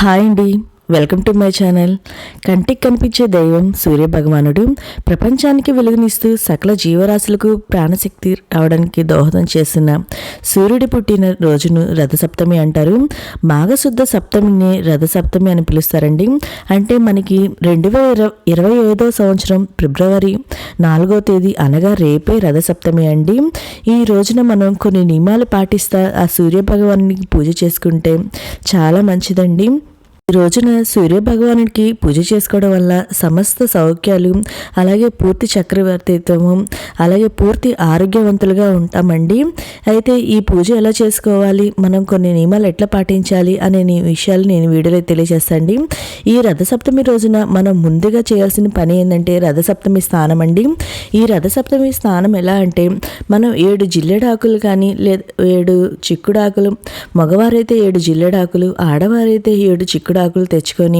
Hi అండి, welcome to my channel. కంటికి కనిపించే దైవం సూర్య భగవానుడు ప్రపంచానికి వెలుగునిస్తూ సకల జీవరాశులకు ప్రాణశక్తి రావడానికి దోహదం చేసిన సూర్యుడి పుట్టిన రోజును రథసప్తమి అంటారు. మాఘశుద్ధ సప్తమిని రథసప్తమి అని పిలుస్తారండి. అంటే మనకి 2025 సంవత్సరం ఫిబ్రవరి 4వ తేదీ అనగా రేపే రథసప్తమి అండి. ఈ రోజున మనం కొన్ని నియమాలు పాటిస్తా ఆ సూర్య భగవానికి పూజ చేసుకుంటే చాలా మంచిదండి. ఈ రోజున సూర్య భగవానుడికి పూజ చేసుకోవడం వల్ల సమస్త సౌఖ్యాలు, అలాగే పూర్తి చక్రవర్తిత్వము, అలాగే పూర్తి ఆరోగ్యవంతులుగా ఉంటామండి. అయితే ఈ పూజ ఎలా చేసుకోవాలి, మనం కొన్ని నియమాలు ఎట్లా పాటించాలి అనే విషయాలు నేను వీడియోలో తెలియజేస్తాండి. ఈ రథసప్తమి రోజున మనం ముందుగా చేయాల్సిన పని ఏంటంటే రథసప్తమి స్నానం అండి. ఈ రథసప్తమి స్నానం ఎలా అంటే మనం 7 జిల్లెడాకులు కానీ లేదా 7 చిక్కుడాకులు, మగవారైతే 7 జిల్లెడాకులు, ఆడవారైతే 7 చిక్కుడాకులు తెచ్చుకొని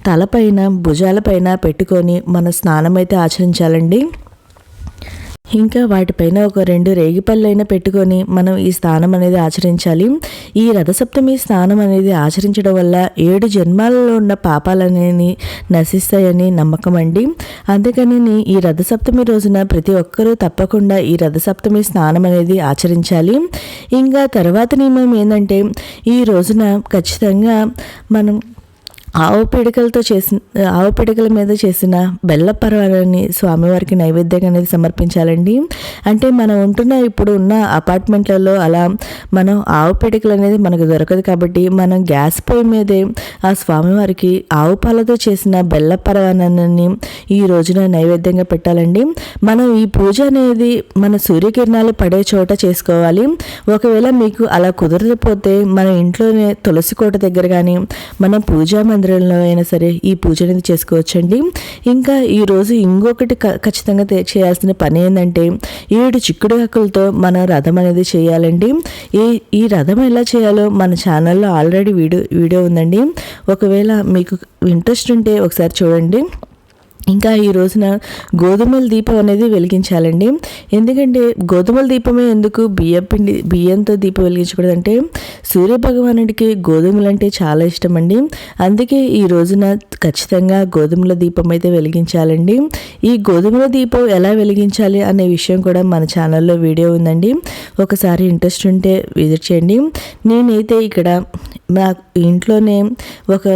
తలపైన భుజాలపైన పెట్టుకొని మన స్నానం అయితే ఆచరించాలండి. ఇంకా వాటిపైన ఒక 2 రేగిపళ్ళైనా పెట్టుకొని మనం ఈ స్నానం అనేది ఆచరించాలి. ఈ రథసప్తమి స్నానం అనేది ఆచరించడం వల్ల 7 జన్మాలలో ఉన్న పాపాలనేవి నశిస్తాయని నమ్మకం అండి. అందుకని ఈ రథసప్తమి రోజున ప్రతి ఒక్కరూ తప్పకుండా ఈ రథసప్తమి స్నానం అనేది ఆచరించాలి. ఇంకా తర్వాత నియమం ఏంటంటే ఈ రోజున ఖచ్చితంగా మనం ఆవు పిడకల మీద చేసిన బెల్ల పరవాలని స్వామివారికి నైవేద్యంగా అనేది సమర్పించాలండి. అంటే మనం ఇప్పుడు ఉన్న అపార్ట్మెంట్లలో అలా మనం ఆవు పిడకలు అనేది మనకు దొరకదు కాబట్టి మనం గ్యాస్ పొయ్యి మీదే ఆ స్వామివారికి ఆవు పాలతో చేసిన బెల్ల పరవానాన్ని ఈ రోజున నైవేద్యంగా పెట్టాలండి. మనం ఈ పూజ అనేది మన సూర్యకిరణాలు పడే చోట చేసుకోవాలి. ఒకవేళ మీకు అలా కుదరకపోతే మన ఇంట్లోనే తులసి కోట దగ్గర కానీ మన పూజా మందిరంలో అయినా సరే ఈ పూజ అనేది చేసుకోవచ్చండి. ఇంకా ఈరోజు ఇంకొకటి ఖచ్చితంగా చేయాల్సిన పని ఏంటంటే 7 చిక్కుడు ఆకులతో మన రథం అనేది చేయాలండి. ఈ రథం ఎలా చేయాలో మన ఛానల్లో ఆల్రెడీ వీడియో ఉందండి. ఒకవేళ మీకు ఇంట్రెస్ట్ ఉంటే ఒకసారి చూడండి. ఇంకా ఈ రోజున గోధుమల దీపం అనేది వెలిగించాలండి. ఎందుకంటే గోధుమల దీపమే ఎందుకు బియ్యంతో దీపం వెలిగించకూడదంటే సూర్యభగవానుడికి గోధుమలు అంటే చాలా ఇష్టం అండి. అందుకే ఈ రోజున ఖచ్చితంగా గోధుమల దీపం అయితే వెలిగించాలండి. ఈ గోధుమల దీపం ఎలా వెలిగించాలి అనే విషయం కూడా మన ఛానల్లో వీడియో ఉందండి. ఒకసారి ఇంట్రెస్ట్ ఉంటే విజిట్ చేయండి. నేనైతే ఇక్కడ మా ఇంట్లోనే ఒక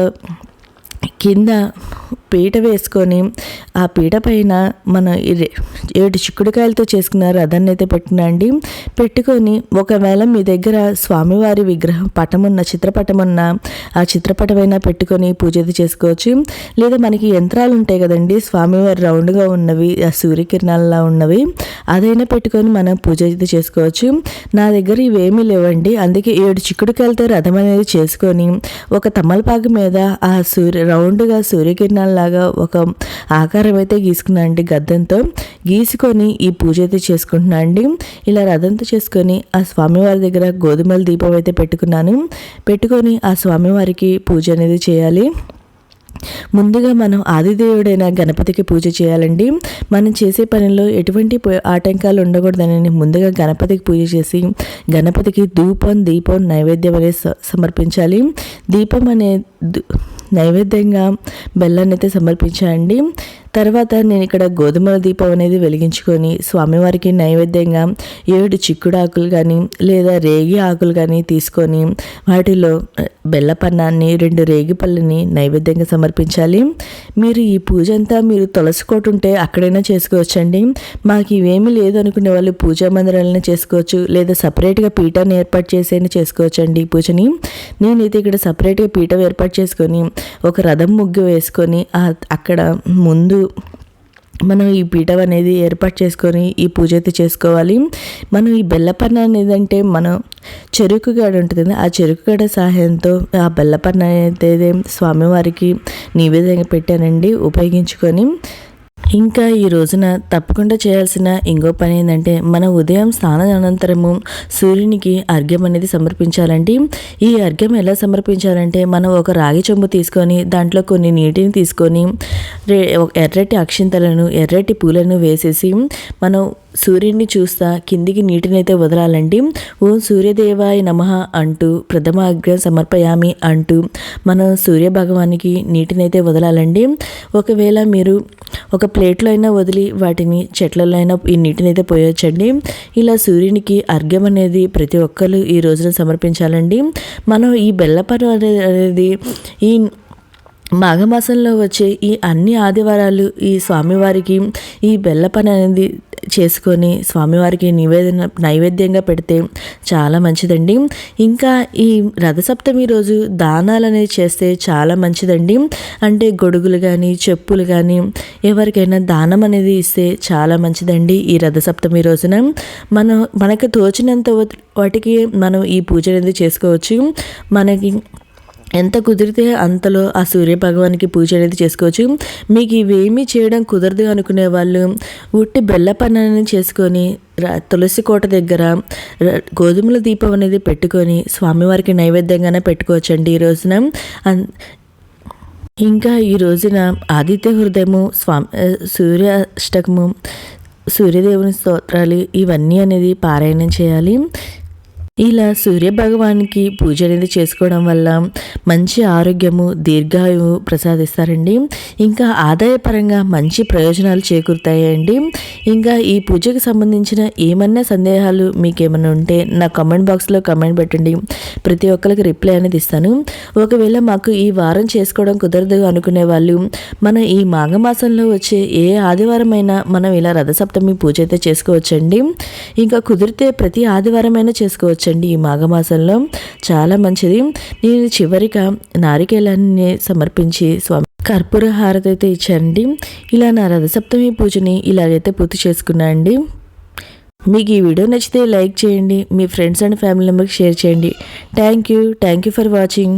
కింద పీట వేసుకొని ఆ పీట పైన మన 7 చిక్కుడుకాయలతో చేసుకున్న రథాన్ని అయితే పెట్టినండి. పెట్టుకొని ఒకవేళ మీ దగ్గర స్వామివారి విగ్రహం చిత్రపటం ఉన్న ఆ చిత్రపటమైనా పెట్టుకొని పూజ అయితే చేసుకోవచ్చు. లేదా మనకి యంత్రాలు ఉంటాయి కదండి, స్వామివారి రౌండ్గా ఉన్నవి, ఆ సూర్యకిరణాలలా ఉన్నవి, అదైనా పెట్టుకొని మనం పూజ అయితే చేసుకోవచ్చు. నా దగ్గర ఇవేమీ లేవండి. అందుకే 7 చిక్కుడుకాయలతో రథం అనేది చేసుకొని ఒక తమలపాకు మీద ఆ రౌండ్గా సూర్యకిరణాల లాగా ఒక ఆకారం అయితే గీసుకున్నా అండి. గద్దంతో గీసుకొని ఈ పూజ అయితే చేసుకుంటున్నా అండి. ఇలా రథంతో చేసుకొని ఆ స్వామివారి దగ్గర గోధుమల దీపం అయితే పెట్టుకొని ఆ స్వామివారికి పూజ అనేది చేయాలి. ముందుగా మనం ఆదిదేవుడైన గణపతికి పూజ చేయాలండి. మనం చేసే పనిలో ఎటువంటి ఆటంకాలు ఉండకూడదని ముందుగా గణపతికి పూజ చేసి గణపతికి దీపం నైవేద్యం అనేది సమర్పించాలి. దీపం అనే నైవేద్యంగా బెల్లాన్ని అయితే సమర్పించాలండి. తర్వాత నేను ఇక్కడ గోధుమల దీపం అనేది వెలిగించుకొని స్వామివారికి నైవేద్యంగా 7 చిక్కుడాకులు కానీ లేదా రేగి ఆకులు కానీ తీసుకొని వాటిలో బెల్లపన్నాన్ని 2 రేగి పళ్ళని నైవేద్యంగా సమర్పించాలి. మీరు ఈ పూజ అంతా మీరు తులసికోట ఉంటే అక్కడైనా చేసుకోవచ్చండి. మాకు ఇవేమీ లేదు అనుకునే వాళ్ళు పూజా మందిరాలనే చేసుకోవచ్చు, లేదా సపరేట్గా పీఠాన్ని ఏర్పాటు చేసైనా చేసుకోవచ్చండి ఈ పూజని. నేనైతే ఇక్కడ సపరేట్గా పీఠం ఏర్పాటు చేసుకొని ఒక రథం ముగ్గు వేసుకొని అక్కడ ముందు మనం ఈ పీఠం అనేది ఏర్పాటు చేసుకొని ఈ పూజ అయితే చేసుకోవాలి. మనం ఈ బెల్లపన్న అనేది అంటే మనం చెరుకు గడ ఉంటుంది, ఆ చెరుకు గడ సహాయంతో ఆ బెల్లపన్న అయితే స్వామివారికి నివేదనగా పెట్టానండి ఉపయోగించుకొని. ఇంకా ఈ రోజున తప్పకుండా చేయాల్సిన ఇంకో పని ఏంటంటే మన ఉదయం స్నానం అనంతరము సూర్యునికి అర్ఘ్యం అనేది సమర్పించాలండి. ఈ అర్ఘ్యం ఎలా సమర్పించాలంటే మనం ఒక రాగి చెంబు తీసుకొని దాంట్లో కొన్ని నీటిని తీసుకొని ఎర్రటి అక్షింతలను ఎర్రటి పూలను వేసేసి మనం సూర్యుడిని చూస్తా కిందికి నీటినైతే వదలాలండి. ఓం సూర్యదేవాయ నమః అంటూ ప్రథమ అగ్ర సమర్పయామి అంటూ మనం సూర్య భగవానికి నీటినైతే వదలాలండి. ఒకవేళ మీరు ఒక ప్లేట్లో అయినా వదిలి వాటిని చెట్లలో అయినా ఈ నీటినైతే పోయొచ్చండి. ఇలా సూర్యునికి అర్ఘ్యం అనేది ప్రతి ఒక్కరు ఈ రోజున సమర్పించాలండి. మనం ఈ బెల్లపన్ను అనేది ఈ మాఘమాసంలో వచ్చే ఈ అన్ని ఆదివారాలు ఈ స్వామివారికి ఈ బెల్లపని అనేది చేసుకొని స్వామివారికి నైవేద్యంగా పెడితే చాలా మంచిదండి. ఇంకా ఈ రథసప్తమి రోజు దానాలు అనేది చేస్తే చాలా మంచిదండి. అంటే గొడుగులు కానీ చెప్పులు కానీ ఎవరికైనా దానం అనేది ఇస్తే చాలా మంచిదండి. ఈ రథసప్తమి రోజున మనకు తోచినంత వాటికి మనం ఈ పూజ అనేది చేసుకోవచ్చు. మనకి ఎంత కుదిరితే అంతలో ఆ సూర్య భగవానికి పూజ అనేది చేసుకోవచ్చు. మీకు ఇవేమీ చేయడం కుదరదు అనుకునే వాళ్ళు ఉట్టి బెల్లపన్నని చేసుకొని తులసి కోట దగ్గర గోధుమల దీపం అనేది పెట్టుకొని స్వామివారికి నైవేద్యంగానే పెట్టుకోవచ్చండి ఈ రోజున. ఇంకా ఈ రోజున ఆదిత్య హృదయము, సూర్య అష్టకము, సూర్యదేవుని స్తోత్రాలు ఇవన్నీ అనేది పారాయణం చేయాలి. ఇలా సూర్య భగవానికి పూజ అనేది చేసుకోవడం వల్ల మంచి ఆరోగ్యము, దీర్ఘాయువు ప్రసాదిస్తారండి. ఇంకా ఆదాయపరంగా మంచి ప్రయోజనాలు చేకూరుతాయండి. ఇంకా ఈ పూజకు సంబంధించిన ఏమన్నా సందేహాలు మీకు ఏమైనా ఉంటే నా కామెంట్ బాక్స్లో కామెంట్ పెట్టండి. ప్రతి ఒక్కరికి రిప్లై అనేది ఇస్తాను. ఒకవేళ మాకు ఈ వారం చేసుకోవడం కుదరదు అనుకునే వాళ్ళు మనం ఈ మాఘమాసంలో వచ్చే ఏ ఆదివారం అయినా మనం ఇలా రథసప్తమి పూజ అయితే చేసుకోవచ్చండి. ఇంకా కుదిరితే ప్రతి ఆదివారం అయినా చేసుకోవచ్చు ఈ మాఘమాసంలో చాలా మంచిది. నేను చివరిగా నారికేలాన్ని సమర్పించి స్వామి కర్పూర హారతి అయితే ఇచ్చానండి. ఇలా నా రథసప్తమి పూజని ఇలాగైతే పూర్తి చేసుకున్నా అండి. మీకు ఈ వీడియో నచ్చితే లైక్ చేయండి, మీ ఫ్రెండ్స్ అండ్ ఫ్యామిలీ మెంబర్కి షేర్ చేయండి. Thank you for watching.